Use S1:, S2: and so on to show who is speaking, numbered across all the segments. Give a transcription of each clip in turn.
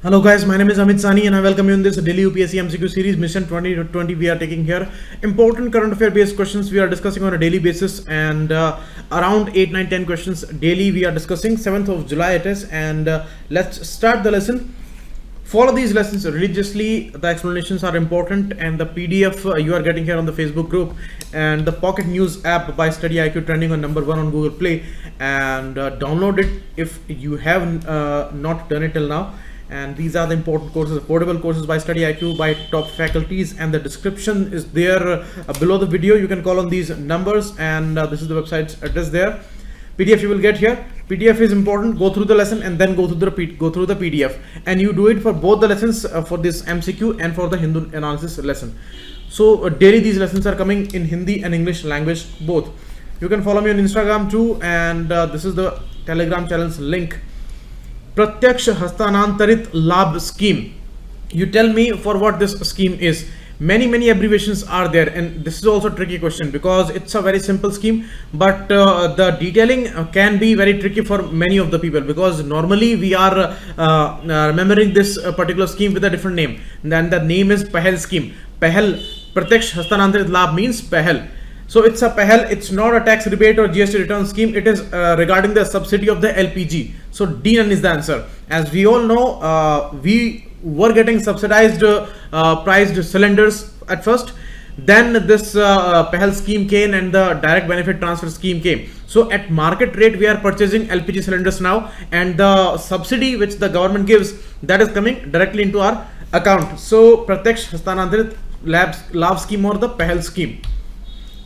S1: Hello guys, my name is Amit Sani and I welcome you in this daily UPSC MCQ series Mission 2020. We are taking here important current affair based questions we are discussing on a daily basis, and around 8, 9, 10 questions daily we are discussing. 7th of July it is, and let's start the lesson. Follow these lessons religiously. The explanations are important, and the PDF you are getting here on the Facebook group, and the Pocket News app by StudyIQ trending on number 1 on Google Play, and download it if you have not done it till now. And these are the important courses, affordable courses by StudyIQ by top faculties, and the description is there below the video. You can call on these numbers, and this is the website's address there. PDF you will get here. PDF is important. Go through the lesson and then go through the PDF, and you do it for both the lessons, for this MCQ and for the Hindu analysis lesson. So daily these lessons are coming in Hindi and English language both. You can follow me on Instagram too, and this is the Telegram channel's link. Pratyaksh Hastanantarit Labh Scheme. You tell me for what this scheme is. Many abbreviations are there, and this is also a tricky question because it's a very simple scheme, but the detailing can be very tricky for many of the people, because normally we are remembering this particular scheme with a different name. Then the name is PAHAL scheme. PAHAL, Pratyaksh Hastanantarit Labh, means PAHAL. So it's a PAHAL, it's not a tax rebate or GST return scheme. It is regarding the subsidy of the LPG. So D9 is the answer. As we all know, we were getting subsidized priced cylinders at first. Then this PAHAL scheme came and the direct benefit transfer scheme came. So at market rate we are purchasing LPG cylinders now, and the subsidy which the government gives, that is coming directly into our account. So Pratyaksh Hastanantarit Labh scheme or the PAHAL scheme.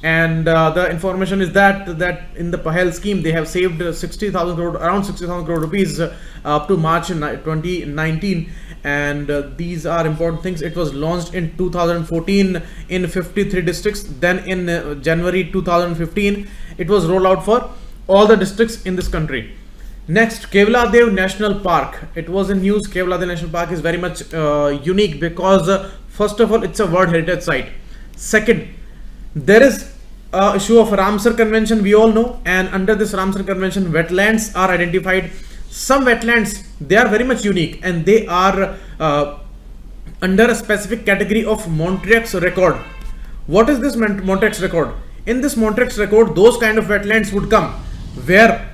S1: And the information is that in the PAHAL scheme they have saved 60,000 crore, around 60,000 crore rupees up to March 2019, and these are important things. It was launched in 2014 in 53 districts. Then in January 2015 it was rolled out for all the districts in this country. Next, Keoladeo National Park. It was in news. Keoladeo National Park is very much unique because first of all, it's a World Heritage Site. Second, there is a issue of Ramsar Convention, we all know, and under this Ramsar Convention wetlands are identified. Some wetlands, they are very much unique, and they are under a specific category of Montrex record. What is this Montrex record? In this Montrex record, those kind of wetlands would come where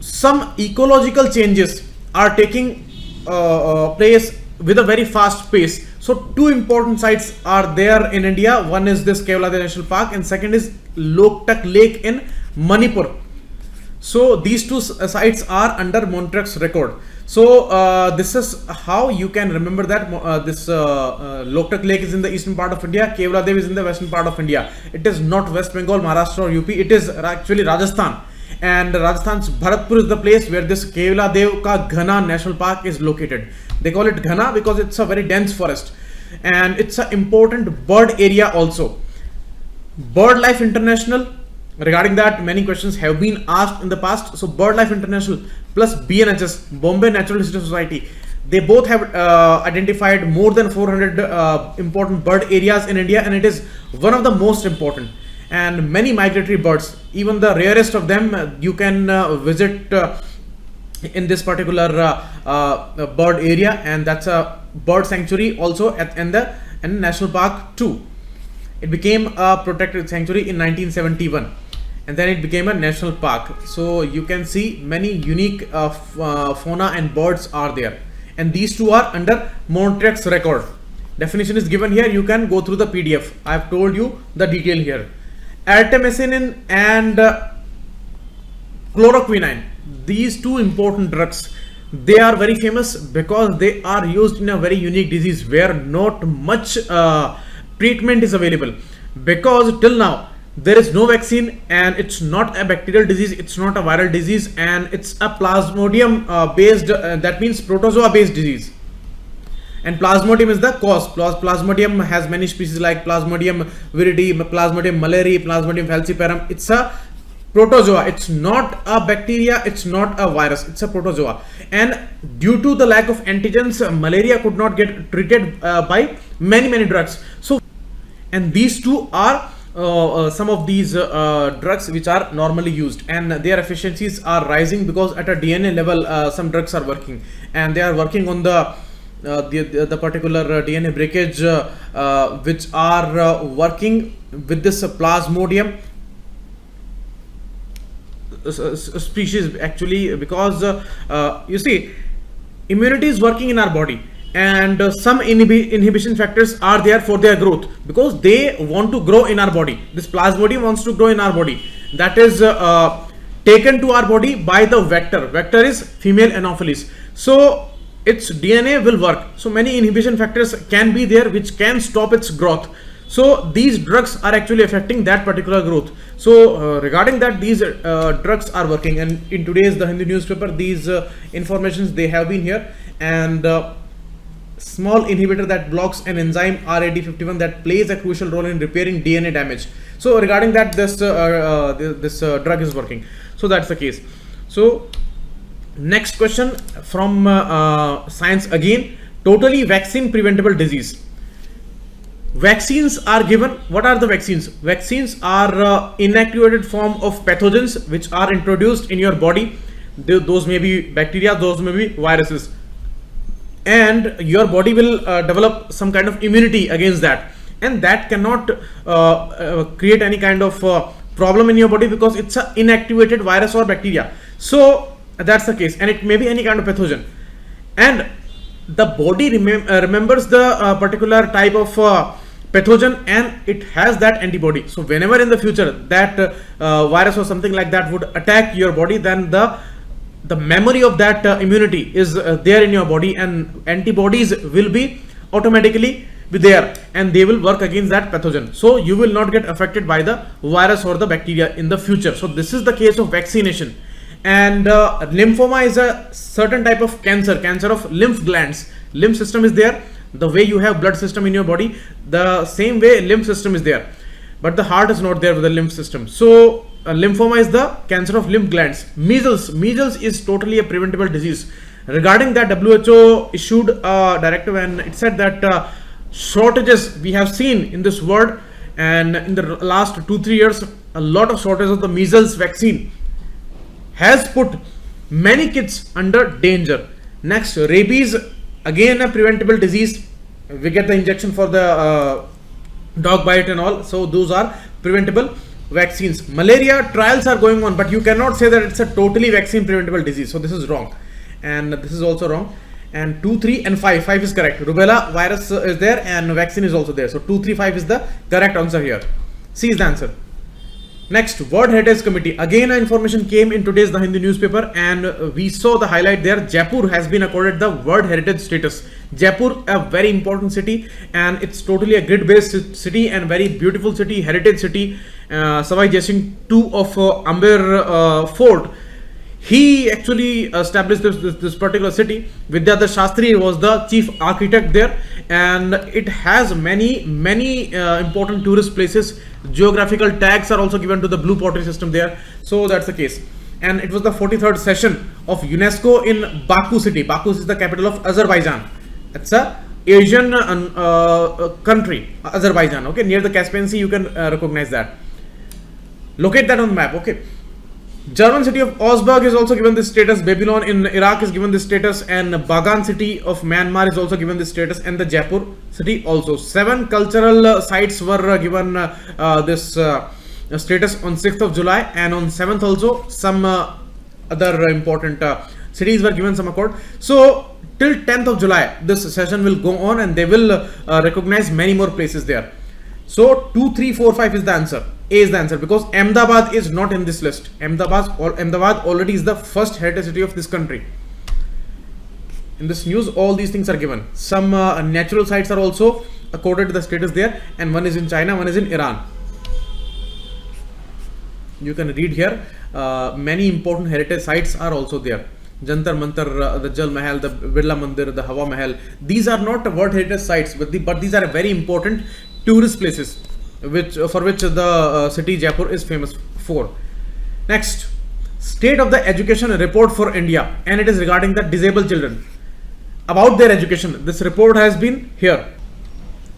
S1: some ecological changes are taking place with a very fast pace. So two important sites are there in India. One is this Keoladeo National Park, and second is Loktak Lake in Manipur. So these two sites are under Montrex record. So this is how you can remember that this Loktak Lake is in the eastern part of India, Keoladeo is in the western part of India. It is not West Bengal, Maharashtra or UP. It is actually Rajasthan. And Rajasthan's Bharatpur is the place where this Keoladeo Ka Ghana National Park is located. They call it Ghana because it's a very dense forest, and it's an important bird area also. BirdLife International, regarding that many questions have been asked in the past. So BirdLife International plus BNHS, Bombay Natural History Society, they both have identified more than 400 important bird areas in India, and it is one of the most important. And many migratory birds, even the rarest of them, you can visit in this particular bird area, and that's a bird sanctuary also in the national park too. It became a protected sanctuary in 1971, and then it became a national park. So you can see many unique fauna and birds are there, and these two are under Montrex record. Definition is given here. You can go through the PDF. I have told you the detail here. Artemisinin and chloroquine, these two important drugs, they are very famous because they are used in a very unique disease where not much treatment is available, because till now there is no vaccine, and it's not a bacterial disease, it's not a viral disease, and it's a plasmodium based, that means protozoa based disease. And Plasmodium is the cause. Plasmodium has many species like Plasmodium viridi, Plasmodium malariae, Plasmodium falciparum. It's a protozoa. It's not a bacteria, it's not a virus, it's a protozoa. And due to the lack of antigens, malaria could not get treated by many drugs. So, and these two are some of these drugs which are normally used, and their efficiencies are rising because at a DNA level some drugs are working, and they are working on the particular DNA breakage which are working with this plasmodium species actually, because you see, immunity is working in our body, and some inhibition factors are there for their growth, because they want to grow in our body. This plasmodium wants to grow in our body, that is taken to our body by the vector is female Anopheles, so its DNA will work. So many inhibition factors can be there which can stop its growth. So these drugs are actually affecting that particular growth. So regarding that, these drugs are working, and in today's the Hindu newspaper, these informations they have been here. And small inhibitor that blocks an enzyme RAD51 that plays a crucial role in repairing DNA damage. So regarding that, this drug is working. So that's the case. So next question from science again, totally vaccine preventable disease. Vaccines are given. What are the vaccines? Vaccines are inactivated form of pathogens which are introduced in your body. Those may be bacteria, those may be viruses, and your body will develop some kind of immunity against that, and that cannot create any kind of problem in your body because it's an inactivated virus or bacteria. So that's the case, and it may be any kind of pathogen, and the body remembers the particular type of pathogen, and it has that antibody. So whenever in the future that virus or something like that would attack your body, then the memory of that immunity is there in your body, and antibodies will be automatically be there, and they will work against that pathogen. So you will not get affected by the virus or the bacteria in the future. So this is the case of vaccination. And lymphoma is a certain type of cancer of lymph glands. Lymph system is there. The way you have blood system in your body, the same way lymph system is there, but the heart is not there with the lymph system. So lymphoma is the cancer of lymph glands. Measles is totally a preventable disease. Regarding that, WHO issued a directive, and it said that shortages we have seen in this world, and in the last 2-3 years a lot of shortage of the measles vaccine has put many kids under danger. Next, rabies, again a preventable disease. We get the injection for the dog bite and all, so those are preventable vaccines. Malaria trials are going on, but you cannot say that it's a totally vaccine preventable disease. So this is wrong, and this is also wrong. And 2, 3 and 5 is correct. Rubella virus is there, and vaccine is also there. So 2, 3, 5 is the correct answer here. C is the answer. Next, World Heritage Committee. Again, information came in today's The Hindu newspaper, and we saw the highlight there. Jaipur has been accorded the World Heritage status. Jaipur, a very important city, and it's totally a grid-based city and very beautiful city, heritage city. Savai Jai Singh II of Amber Fort, he actually established this particular city. Vidyadhar Shastri was the chief architect there, and it has many important tourist places. Geographical tags are also given to the blue pottery system there. So that's the case. And it was the 43rd session of UNESCO in Baku city. Baku is the capital of Azerbaijan. It's a Asian country, Azerbaijan. Okay, near the Caspian Sea, you can recognize that. Locate that on the map. Okay. German city of Augsburg is also given this status. Babylon in Iraq is given this status, and Bagan city of Myanmar is also given this status, and the Jaipur city also. 7 cultural sites were given this status on 6th of July, and on 7th also some other important cities were given some accord. So till 10th of July this session will go on, and they will recognize many more places there. So 2, 3, 4, 5 is the answer. A is the answer, because Ahmedabad is not in this list. Ahmedabad already is the first heritage city of this country. In this news, all these things are given. Some natural sites are also accorded the status there, and one is in China, one is in Iran. You can read here. Many important heritage sites are also there. Jantar Mantar, the Jal Mahal, the Birla Mandir, the Hawa Mahal. These are not World Heritage sites, but these are very important tourist places, for which the city Jaipur is famous for. Next, State of the Education Report for India, and it is regarding the disabled children, about their education. This report has been here.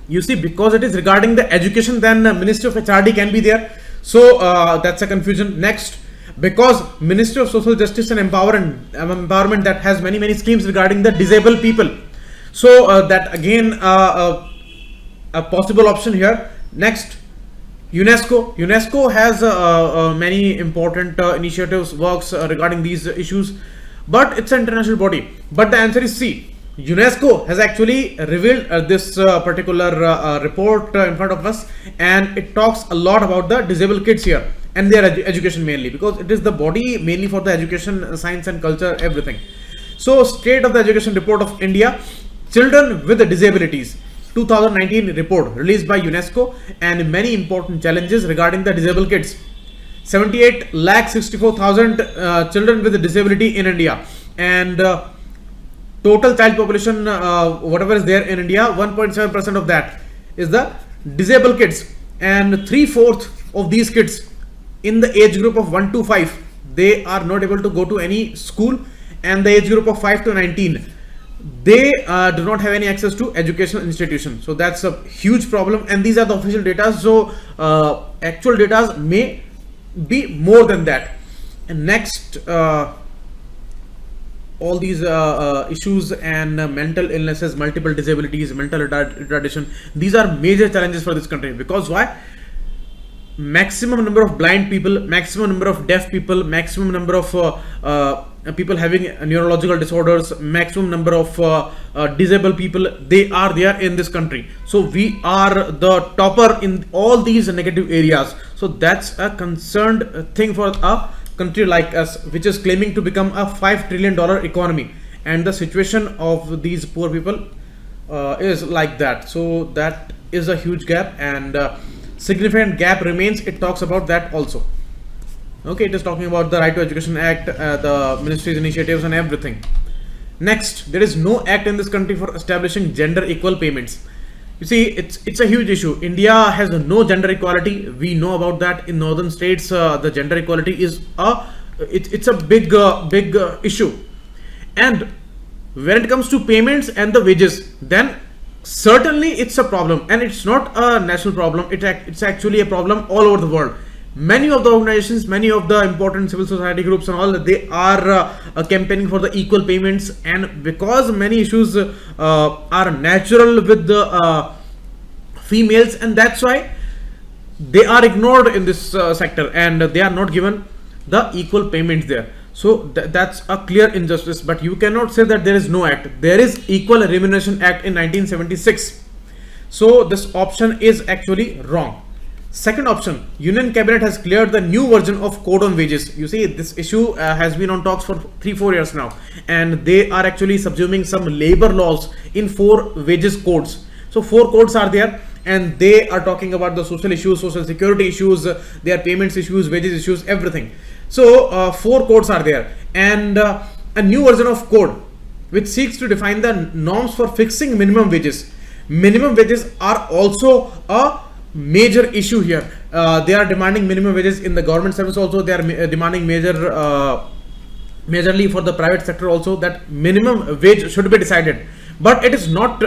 S1: You see, because it is regarding the education, then Ministry of HRD can be there. So that's a confusion. Next, because Ministry of Social Justice and Empowerment that has many schemes regarding the disabled people. So that again a possible option here. Next, UNESCO has many important initiatives, works regarding these issues, but it's an international body. But the answer is C. UNESCO has actually revealed this particular report in front of us, and it talks a lot about the disabled kids here and their education mainly, because it is the body mainly for the education, science and culture, everything. So State of the Education Report of India, Children with Disabilities 2019 report released by UNESCO, and many important challenges regarding the disabled kids. 78,64,000 children with a disability in India, and total child population, whatever is there in India, 1.7% of that is the disabled kids, and 3/4 of these kids in the age group of 1 to 5, they are not able to go to any school, and the age group of 5 to 19, they do not have any access to educational institutions. So that's a huge problem, and these are the official data. So actual data may be more than that. And next, all these issues and mental illnesses, multiple disabilities, mental retardation, these are major challenges for this country. Because why? Maximum number of blind people, maximum number of deaf people, maximum number of people having neurological disorders, maximum number of disabled people, they are there in this country. So we are the topper in all these negative areas. So that's a concerned thing for a country like us, which is claiming to become a $5 trillion economy, and the situation of these poor people is like that. So that is a huge gap, and significant gap remains. It talks about that also. Okay, it is talking about the Right to Education Act, the ministry's initiatives and everything. Next, there is no act in this country for establishing gender equal payments. You see, it's a huge issue. India has no gender equality. We know about that. In northern states, the gender equality is it's a big issue. And when it comes to payments and the wages, then certainly it's a problem, and it's not a national problem. It's actually a problem all over the world. Many of the organizations, many of the important civil society groups and all, they are campaigning for the equal payments, and because many issues are natural with the females, and that's why they are ignored in this sector, and they are not given the equal payments there. So that's a clear injustice. But you cannot say that there is no act. There is Equal Remuneration Act in 1976. So this option is actually wrong. Second option, Union Cabinet has cleared the new version of Code on Wages. You see, this issue has been on talks for 3-4 years now, and they are actually subsuming some labor laws in 4 wages codes. So 4 codes are there, and they are talking about the social issues, social security issues, their payments issues, wages issues, everything. So 4 codes are there, and a new version of code which seeks to define the norms for fixing minimum wages. Minimum wages are also a major issue here. They are demanding minimum wages in the government service also. They are demanding majorly for the private sector also, that minimum wage should be decided, but it is not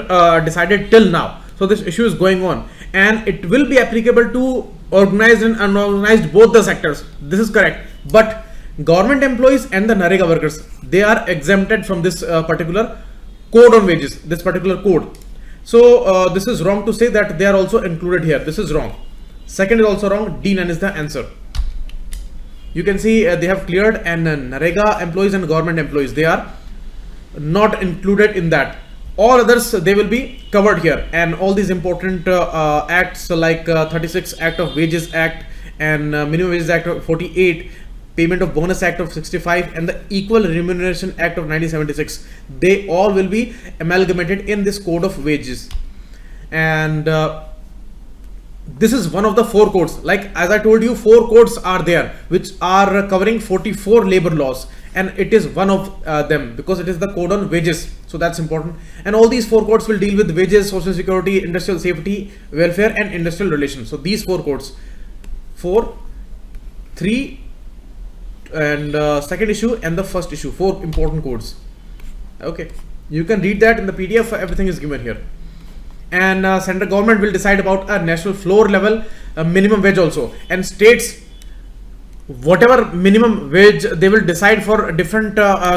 S1: decided till now. So this issue is going on, and it will be applicable to organized and unorganized, both the sectors. This is correct, but government employees and the NREGA workers, they are exempted from this particular code on wages, this particular code. So this is wrong to say that they are also included here. This is wrong. Second is also wrong. D, none is the answer. You can see they have cleared, and NREGA employees and government employees, they are not included in that. All others, they will be covered here, and all these important acts like 36 Act of Wages Act, and Minimum Wages Act of 48, Payment of Bonus Act of 65, and the Equal Remuneration Act of 1976, they all will be amalgamated in this code of wages. And this is one of the 4 codes. Like as I told you, 4 codes are there which are covering 44 labor laws, and it is one of them because it is the code on wages. So that's important. And all these 4 codes will deal with wages, social security, industrial safety, welfare, and industrial relations. So these 4 codes, 4, 3, and second issue and the first issue, 4 important codes. Okay, you can read that in the PDF. Everything is given here. and central government will decide about a national floor level minimum wage also, and states whatever minimum wage they will decide for different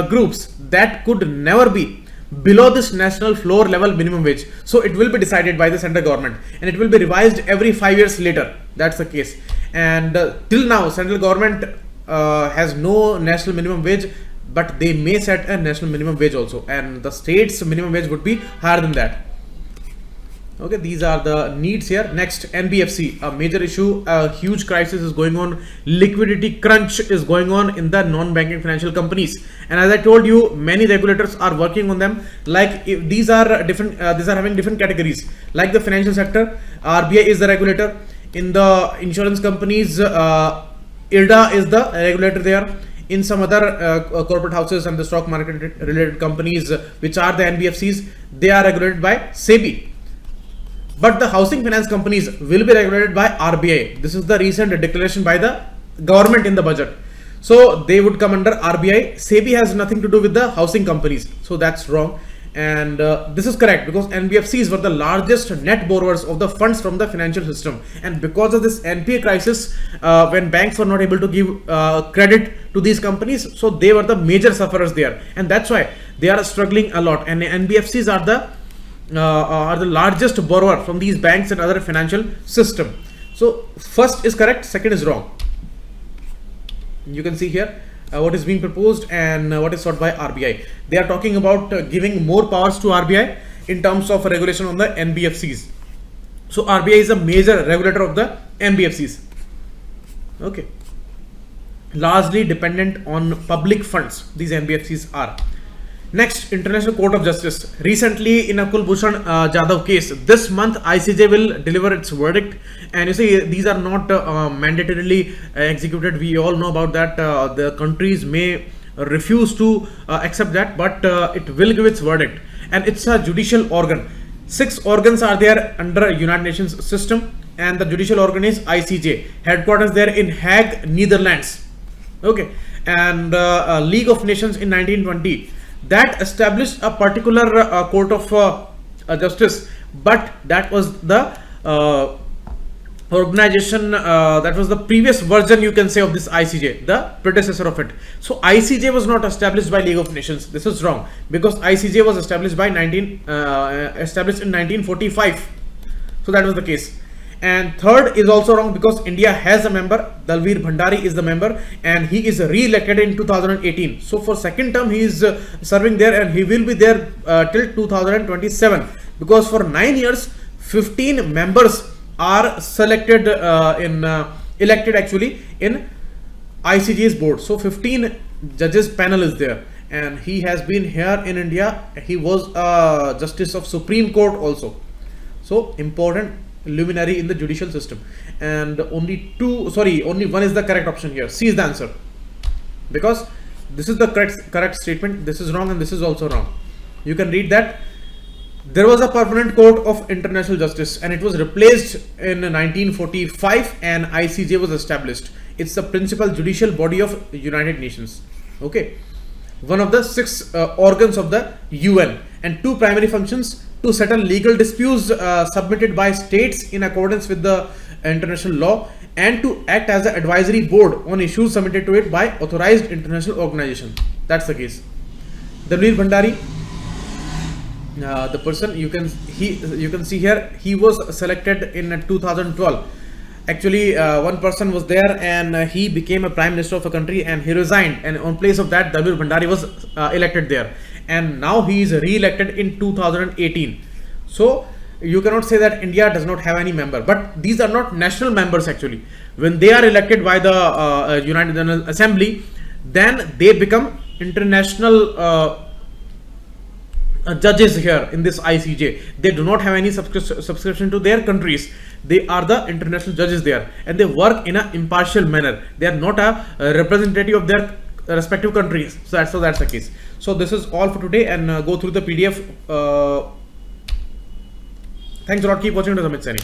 S1: groups, that could never be below this national floor level minimum wage. So it will be decided by the central government, and it will be revised every 5 years later. That's the case. And till now central government has no national minimum wage, but they may set a national minimum wage also, and the state's minimum wage would be higher than that. Okay, these are the needs here. Next, NBFC, a major issue, a huge crisis is going on. Liquidity crunch is going on in the non-banking financial companies, and as I told you, many regulators are working on them. Like if these are different, these are having different categories. Like the financial sector, RBI is the regulator. In the insurance companies, IRDA is the regulator there. In some other corporate houses and the stock market related companies, which are the NBFCs, they are regulated by SEBI. But the housing finance companies will be regulated by RBI. This is the recent declaration by the government in the budget. So they would come under RBI. SEBI has nothing to do with the housing companies. So that's wrong. And this is correct, because NBFCs were the largest net borrowers of the funds from the financial system. And because of this NPA crisis, when banks were not able to give credit to these companies, so they were the major sufferers there. And that's why they are struggling a lot. And NBFCs are the largest borrower from these banks and other financial system. So first is correct, second is wrong. You can see here what is being proposed and what is sought by RBI. They are talking about giving more powers to RBI in terms of regulation on the NBFCs. So RBI is a major regulator of the NBFCs. Okay, largely dependent on public funds, these NBFCs are. Next, International Court of Justice. Recently, in a Kulbhushan Jadhav case, this month ICJ will deliver its verdict. And you see, these are not mandatorily executed. We all know about that. The countries may refuse to accept that, but it will give its verdict. And it's a judicial organ. 6 organs are there under United Nations system, and the judicial organ is ICJ. Headquarters there in Hague, Netherlands. Okay, and League of Nations in 1920. That established a particular court of justice, but that was the organization, that was the previous version, you can say, of this ICJ, the predecessor of it. So ICJ was not established by League of Nations. This is wrong, because ICJ was established in 1945. So that was the case. And third is also wrong, because India has a member. Dalveer Bhandari is the member, and he is re-elected in 2018. So for second term he is serving there, and he will be there till 2027, because for 9 years 15 members are selected elected actually in ICJ's board. So 15 judges panel is there, and he has been here in India. He was a justice of Supreme Court also. So important luminary in the judicial system. And only one is the correct option here. C is the answer, because this is the correct statement. This is wrong, and this is also wrong. You can read that there was a permanent court of international justice, and it was replaced in 1945, and ICJ was established. It's the principal judicial body of United Nations. Okay, one of the 6 organs of the UN, and 2 primary functions: to settle legal disputes submitted by states in accordance with the international law, and to act as an advisory board on issues submitted to it by authorized international organization. That's the case. Dalveer Bhandari, the person, you can see here, he was selected in 2012. Actually, one person was there, and he became a prime minister of a country, and he resigned, and on place of that Dalveer Bhandari was elected there, and now he is re-elected in 2018. So you cannot say that India does not have any member, but these are not national members actually. When they are elected by the United General Assembly, then they become international judges here in this ICJ. They do not have any subscription to their countries. They are the international judges there, and they work in an impartial manner. They are not a representative of their respective countries. So that's the case. So this is all for today, and go through the PDF. Thanks a lot. Keep watching to Samit Sani.